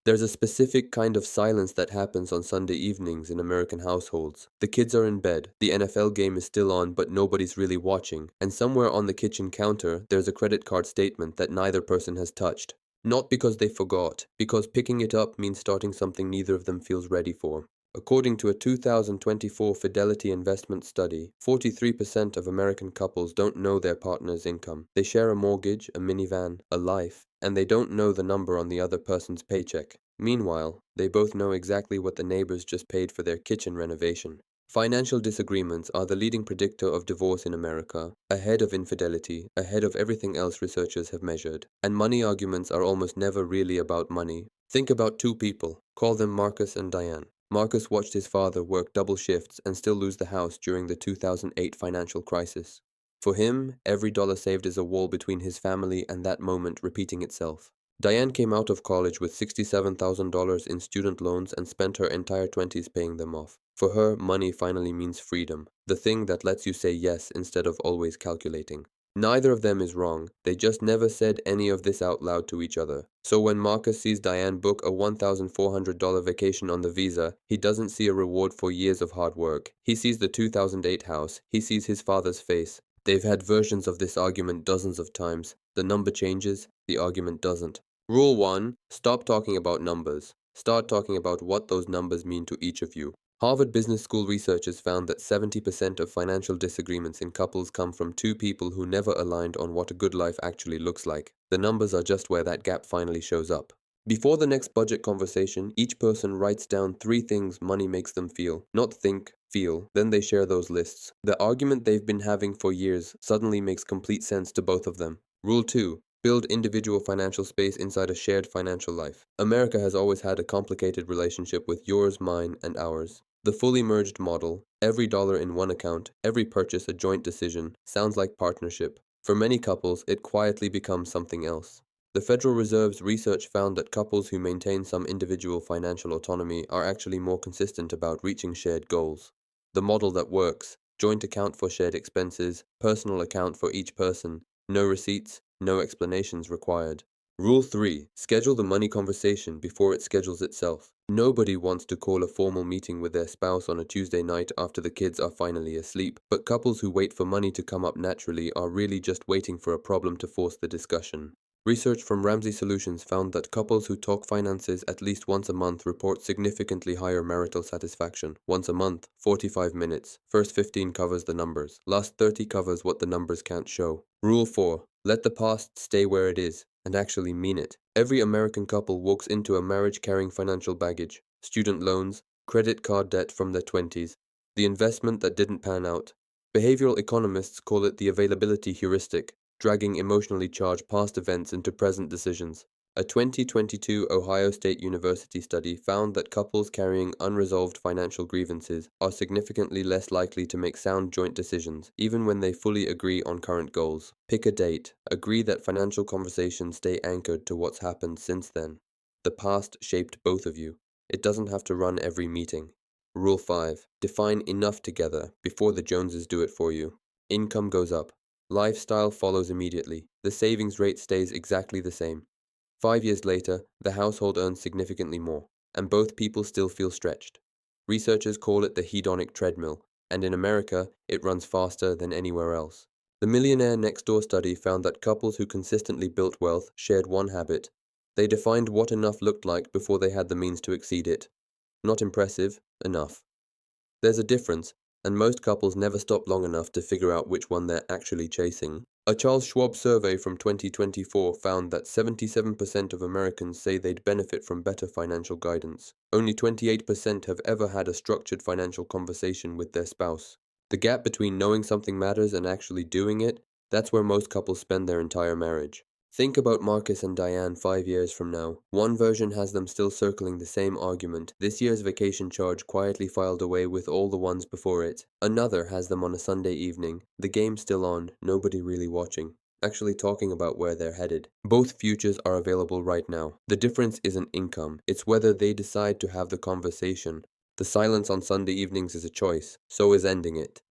There's a specific kind of silence that happens on Sunday evenings in American households. The kids are in bed, the NFL game is still on, but nobody's really watching, and somewhere on the kitchen counter, there's a credit card statement that neither person has touched. Not because they forgot, because picking it up means starting something neither of them feels ready for. According to a 2024 Fidelity Investment study, 43% of American couples don't know their partner's income. They share a mortgage, a minivan, a life, and they don't know the number on the other person's paycheck. Meanwhile, they both know exactly what the neighbors just paid for their kitchen renovation. Financial disagreements are the leading predictor of divorce in America, ahead of infidelity, ahead of everything else researchers have measured. And money arguments are almost never really about money. Think about two people, call them Marcus and Diane. Marcus watched his father work double shifts and still lose the house during the 2008 financial crisis. For him, every dollar saved is a wall between his family and that moment repeating itself. Diane came out of college with $67,000 in student loans and spent her entire 20s paying them off. For her, money finally means freedom, the thing that lets you say yes instead of always calculating. Neither of them is wrong, they just never said any of this out loud to each other. So when Marcus sees Diane book a $1,400 vacation on the Visa, he doesn't see a reward for years of hard work. He sees the 2008 house, he sees his father's face. They've had versions of this argument dozens of times. The number changes, the argument doesn't. Rule 1. Stop talking about numbers. Start talking about what those numbers mean to each of you. Harvard Business School researchers found that 70% of financial disagreements in couples come from two people who never aligned on what a good life actually looks like. The numbers are just where that gap finally shows up. Before the next budget conversation, each person writes down 3 things money makes them feel. Not think, feel. Then they share those lists. The argument they've been having for years suddenly makes complete sense to both of them. Rule 2. Build individual financial space inside a shared financial life. America has always had a complicated relationship with yours, mine, and ours. The fully merged model, every dollar in one account, every purchase a joint decision, sounds like partnership. For many couples, it quietly becomes something else. The Federal Reserve's research found that couples who maintain some individual financial autonomy are actually more consistent about reaching shared goals. The model that works, joint account for shared expenses, personal account for each person, no receipts, no explanations required. Rule 3. Schedule the money conversation before it schedules itself. Nobody wants to call a formal meeting with their spouse on a Tuesday night after the kids are finally asleep, but couples who wait for money to come up naturally are really just waiting for a problem to force the discussion. Research from Ramsey Solutions found that couples who talk finances at least once a month report significantly higher marital satisfaction. Once a month, 45 minutes. First 15 covers the numbers. Last 30 covers what the numbers can't show. Rule 4. Let the past stay where it is, and actually mean it. Every American couple walks into a marriage carrying financial baggage, student loans, credit card debt from their 20s, the investment that didn't pan out. Behavioral economists call it the availability heuristic, dragging emotionally charged past events into present decisions. A 2022 Ohio State University study found that couples carrying unresolved financial grievances are significantly less likely to make sound joint decisions, even when they fully agree on current goals. Pick a date. Agree that financial conversations stay anchored to what's happened since then. The past shaped both of you. It doesn't have to run every meeting. Rule 5. Define enough together before the Joneses do it for you. Income goes up. Lifestyle follows immediately. The savings rate stays exactly the same. 5 years later, the household earns significantly more, and both people still feel stretched. Researchers call it the hedonic treadmill, and in America, it runs faster than anywhere else. The Millionaire Next Door study found that couples who consistently built wealth shared one habit. They defined what enough looked like before they had the means to exceed it. Not impressive, enough. There's a difference, and most couples never stop long enough to figure out which one they're actually chasing. A Charles Schwab survey from 2024 found that 77% of Americans say they'd benefit from better financial guidance. Only 28% have ever had a structured financial conversation with their spouse. The gap between knowing something matters and actually doing it, that's where most couples spend their entire marriage. Think about Marcus and Diane 5 years from now. One version has them still circling the same argument, this year's vacation charge quietly filed away with all the ones before it. Another has them on a Sunday evening, the game still on, nobody really watching, actually talking about where they're headed. Both futures are available right now. The difference isn't income, it's whether they decide to have the conversation. The silence on Sunday evenings is a choice, so is ending it.